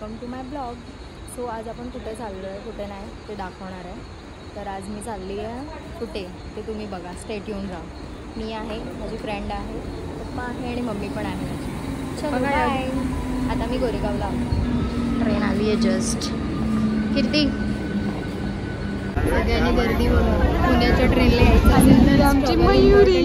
Welcome to my blog. So आज आपण कुठे चाललो आहे कुठे नाही ते दाखवणार आहे. तर आज मी चालली आहे कुठे ते तुम्ही बघा. स्टे ट्यून राहा. मी आहे, माझी फ्रेंड आहे, पप्पा आहे आणि मम्मी पण आहे माझी. चलो बाय. आता मी गोरेगावला आलो. ट्रेन आली आहे जस्ट. कीर्ती सगळ्यांनी गर्दी बघा. पुण्याच्या ट्रेनला यायचं असेल तर आमची मयुरी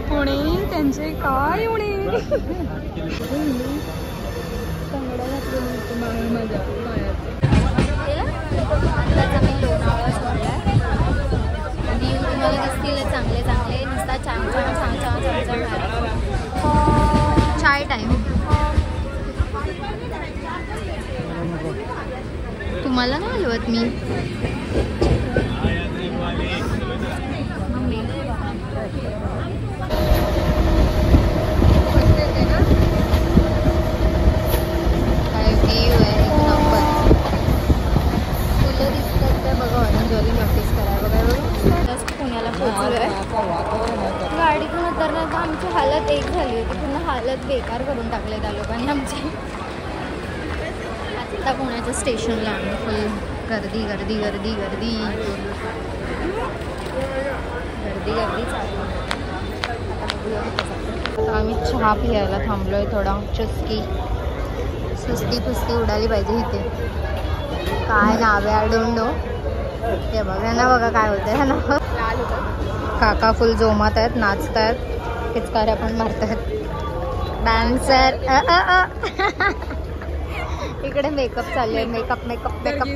पुणे त्यांचे काय पुणे कन्नडा घातली माझ्या आत्ताच आम्ही लोणावळा सोडला आहे. व्ह्यू तुम्हाला दिसतील चांगले चांगले. नुसता छान छान छान छान छान छान चाय टाईम. तुम्हाला नाही हलवत मी. गाडीतून उतरण्याचा आमची हालत एक झाली होती. पूर्ण हालत बेकार करून टाकले त्या लोकांनी आमची. आत्ता पुण्याच्या स्टेशनला आम्ही. फुल गर्दी गर्दी गर्दी गर्दी गर्दी गर्दी चालू. आता आम्ही चहा पियायला थांबलो आहे. थोडा चुस्की सुस्ती पुस्ती उडाली पाहिजे इथे. काय नाव आहे डोंट नो. हे बघा ना, बघा काय होतं है ना. काका फुल जोमात आहेत, नाचत आहेत, पिचकाऱ्या पण मारत आहेत. डान्सर इकडे मेकअप चालू आहे. Makeup makeup makeup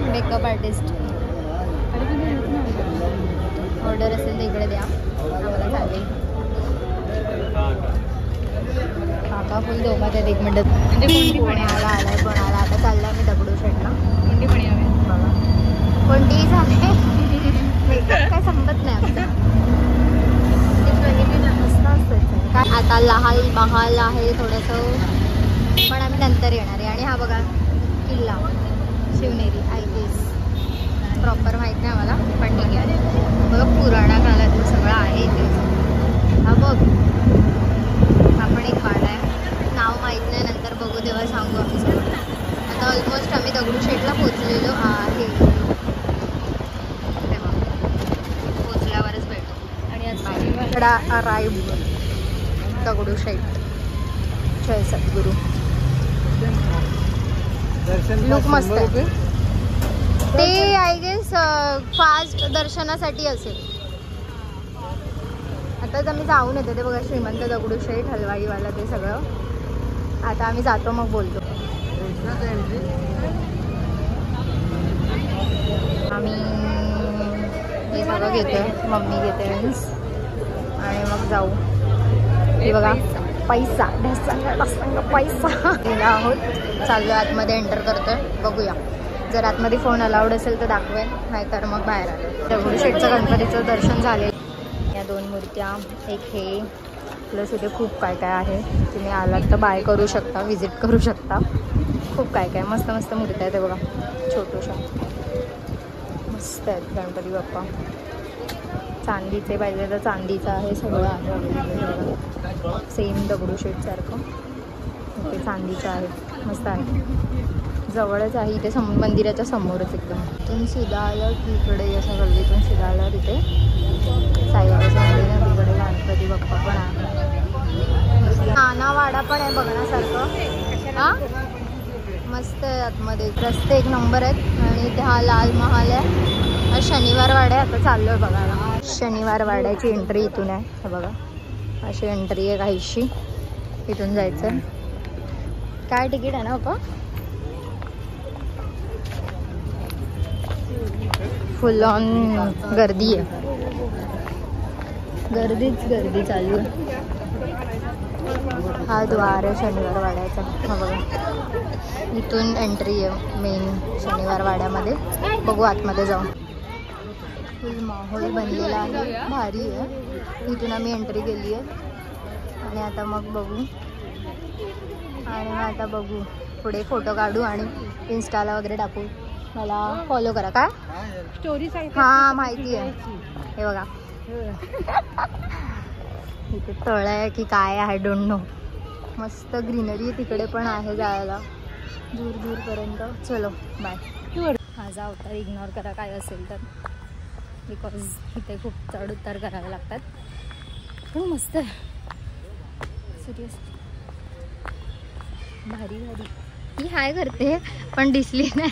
makeup artist. Order असेल तर इकडे द्या, आम्हाला चालेल. काका फुल जोमात आहेत. एक मिनिट म्हणजे कोणती पण आलाय पण आला. आता चाललाय मी दगडूशेठला. कोणती पण यावे बघा. कोणतीही झाले मेकअप काय संपत नाही आमचं. काय आता लहाल महाल आहे थोडंसं, पण आम्ही नंतर येणार आहे. आणि हा बघा किल्ला शिवनेरी. आय गेस प्रॉपर माहीत नाही आम्हाला, पण ठीक आहे. बघा पुराणा काळातलं सगळं आहे इथे. हा बघ हा पण एक वाडा आहे. नाव माहीत नाही, नंतर बघू तेव्हा सांगू आम्ही सगळं. आता ऑलमोस्ट आम्ही दगडूशेठला पोचलेलो आहे. पोचल्यावरच भेटू. आणि आता अराईव्ह दगडूशेठ. जय सद्गुरू. लुक मस्त आहे. ते आय गेस फास्ट दर्शनासाठी असेल. आताच आम्ही जाऊन येतो. ते बघा श्रीमंत दगडूशेठ हलवाईवाला ते सगळं. आता आम्ही जातो मग बोलतो. आम्ही हे सगळं घेतो. मम्मी घेते मीन्स. आणि मग जाऊ. हे बघा पैसा ढसंग ढसंग पैसा गेला आहोत. चाललो आतमध्ये एंटर करतोय. बघूया जर आतमध्ये फोन अलाउड असेल तर दाखवेन, नाहीतर मग बाहेर आलो. दगडूशेठचं गणपतीचं दर्शन झालेलं. या दोन मूर्त्या, एक हे प्लस इथे खूप काय काय आहे. तुम्ही आलात तर बाय करू शकता, व्हिजिट करू शकता. खूप काय काय मस्त मस्त मूर्त्या आहेत. ते बघा छोटूशा मस्त आहेत गणपती बाप्पा. चांदीचे पाहिजे तर चांदीचं आहे. सगळं आहे सेम दगडूशेठसारखं. ते चांदीचं आहे, मस्त आहे. जवळच आहे इथे मंदिराच्या समोरच एकदम. इथून सीधा आलं तिकडे असं गल्लीतून सीधा आलं तिथे साईबाबाचं मंदिर आहे. तिकडे गणपती बाप्पा पण आहे. नानावाडा पण आहे बघण्यासारखं. हां मस्त आहे आतमध्ये. रस्ते एक नंबर आहेत. आणि इथे हा लाल महाल आहे. हा शनिवार वाडा आहे. आता चाललो आहे बघायला. शनिवार वाड्याची एंट्री इथून आहे. हे बघा अशी एंट्री आहे काहीशी. इथून जायचं. काय तिकीट आहे ना बाप्पा. फुल ऑन गर्दी आहे. गर्दीच गर्दी चालू आहे. हा द्वार आहे शनिवार वाड्याचा. हा बघा इथून एंट्री आहे मेन शनिवार वाड्यामध्ये. बघू आतमध्ये जाऊन. फुल माहोल बनलेला आहे, भारी आहे. इथून आम्ही एंट्री केली आहे. आणि आता मग बघू. आणि मग आता बघू पुढे फोटो काढू आणि इन्स्टाला वगैरे टाकू. मला फॉलो करा. काय स्टोरी? हां माहिती आहे. हे बघा इथे तळ आहे की काय आय डोंट नो. मस्त ग्रीनरी तिकडे पण आहे जायला दूर दूरपर्यंत. चलो बाय. माझा अवतार इग्नोर करा काय असेल तर, बिकॉज इथे खूप चढ उतार करावे लागतात. पण मस्त आहे सिरियस, भारी भारी. ही हाय करते पण दिसली नाही.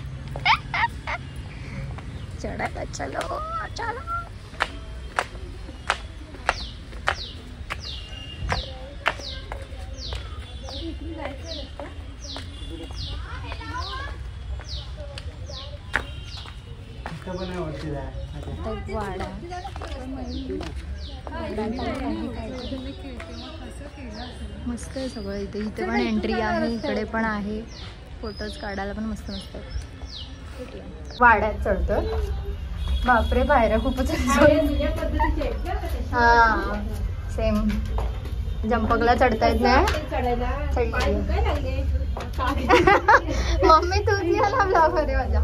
चढायला चलो चलो. वाडा मस्त आहे सगळं इथे. इथे पण एंट्री आहे, इकडे पण आहे. फोटोज काढायला पण मस्त मस्त आहे. वाड्यात चढतोय. बापरे पायऱ्या खूपच. हा सेम जंपकला चढता येत नाही. मम्मी तूच याला ब्लॉग मध्ये माझ्या.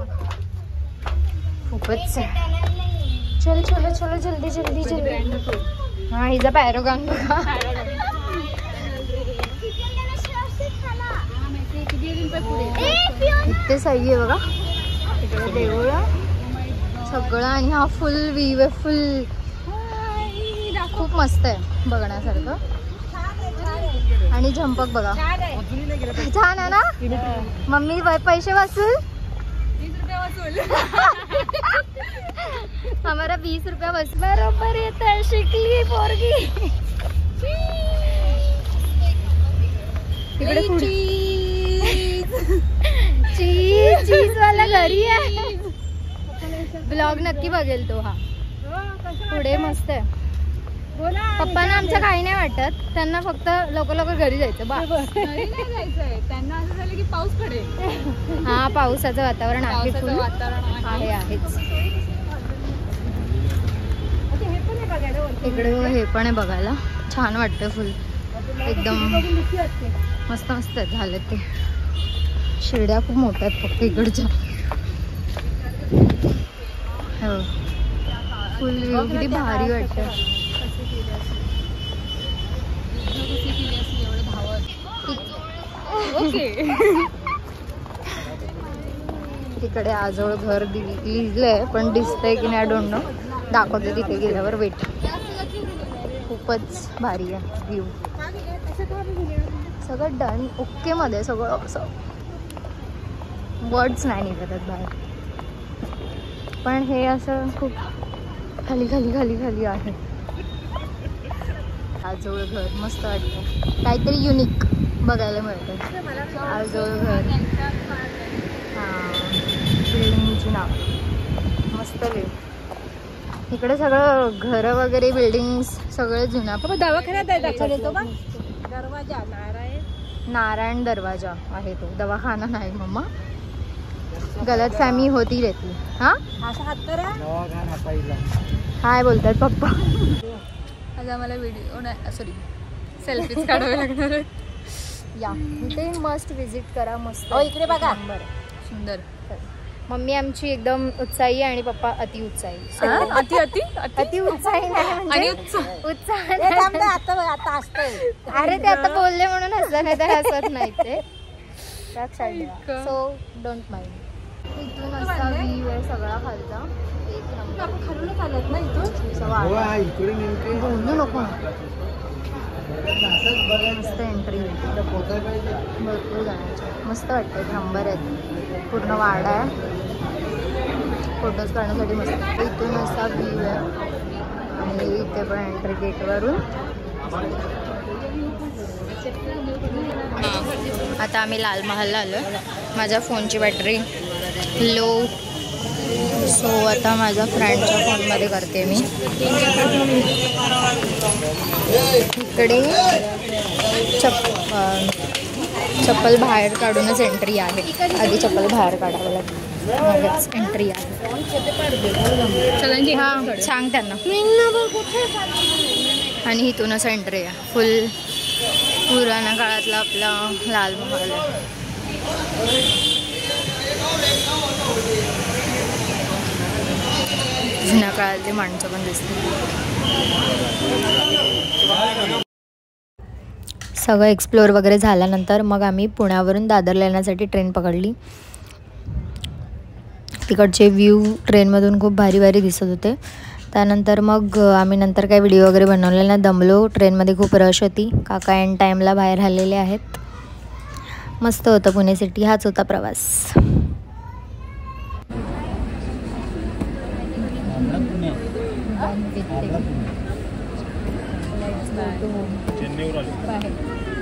खूपच चल चलो चलो जल्दी जल्दी जल्दी. हा हिचा पॅरोगान बघा. इथे सही आहे बघा. इकडे देऊळ सगळं आणि हा फुल व्ह्यू आहे. फुल खूप मस्त आहे बघण्यासारखं. आणि झंपक बघा छान आहे ना. मम्मी पैसे वसूल. हमारा 20 रुपया बस बरोबर येत आहे. शिकली पोरगी. इकडे चीज चीज वाला घरी आहे. ब्लॉग नक्की बघेल तो. हा पुढे मस्त आहे. पप्पांना आमच्या काही नाही वाटत. त्यांना फक्त लवकर लवकर घरी जायचं बा. त्यांना असं झालं की पाऊस पडेल. हा पावसाचं वातावरण आहे. आहे आहेच. इकडे हे पण आहे बघायला. छान वाटतं. फुल एकदम मस्त मस्त झाले ते. शिड्या खूप मोठ्या आहेत फक्त इकडच्या. हो फुल व्ह्यू किती भारी वाटतं. तिकडे आजोळ घर लिहिलंय पण दिसतंय की नाही डोंट नो. दाखवते तिथे गेल्यावर. वेट खूपच भारी आहे व्ह्यू. सगळं डन ओके मध्ये सगळं. असं वर्ड्स नाही निघतात बाहेर. पण हे असं खूप खाली खाली खाली खाली आहे. आजोळ घर मस्त वाटतं. काहीतरी युनिक बघायला मिळतं. आजोळ घर. हां बिल्डिंगची नाव मस्त लिह. इकडे सगळं घरं वगैरे बिल्डिंग्स सगळे जुना. दवाखान्यात आहे येतो का. दरवाजा नारायण दरवाजा आहे तो. दवाखाना नाही मम्मा. गलत फॅमी होती रहती. हा हाय बोलतात पप्पा. आज आम्हाला व्हिडिओ नाही सॉरी सेल्फीज काढावे लागणार आहेत. या इथे मस्ट विजिट करा. मस्त इकडे बघा. सुंदर. मम्मी आमची एकदम उत्साही आणि पप्पा अति उत्साही. अति अति अति उत्साही नाही म्हणजे उत्साह. आता असतंय. अरे ते आता बोलले म्हणून हसत नाही तर हसत नाही ते. So don't mind. इथून असा व्ह्यू आहे सगळा खालचा. एक नंबर. खालूनच आलात ना इथून. बोलू नको. मस्त एंट्री भरपूर जाण्याची. मस्त वाटतं. एक नंबर आहे. पूर्ण वाडा आहे. फोटोज काढण्यासाठी मस्त. इथून असा व्ह्यू आहे आणि इथे पण एंट्री गेटवरून. आता आम्ही लाल महालला आलो. माझ्या फोनची बॅटरी लो. सो आता माझ्या फ्रेंडच्या फोनमध्ये करते मी. इकडे चप्पल बाहेर काढूनच एंट्री आहे. आधी चप्पल बाहेर काढावं लागेल मगच एंट्री आहे. हां सांग त्यांना. आणि इथूनच एंट्री आहे. फुल पुराण्या काळातला आपला लाल महाल आहे. जुन्या काळातली माणसं पण दिसते. सगळं एक्सप्लोअर वगैरे झाल्यानंतर मग आम्ही पुण्यावरून दादरला येण्यासाठी ट्रेन पकडली. तिकडचे व्ह्यू ट्रेनमधून खूप भारी भारी दिसत होते. त्यानंतर मग आम्ही नंतर काही व्हिडिओ वगैरे बनवले नाही, दमलो. ट्रेनमध्ये खूप रश होती. काका एंड टाईमला बाहेर आलेले आहेत. मस्त होतं पुणे सिटी. हाच होता प्रवास. चेन्नईवर आले.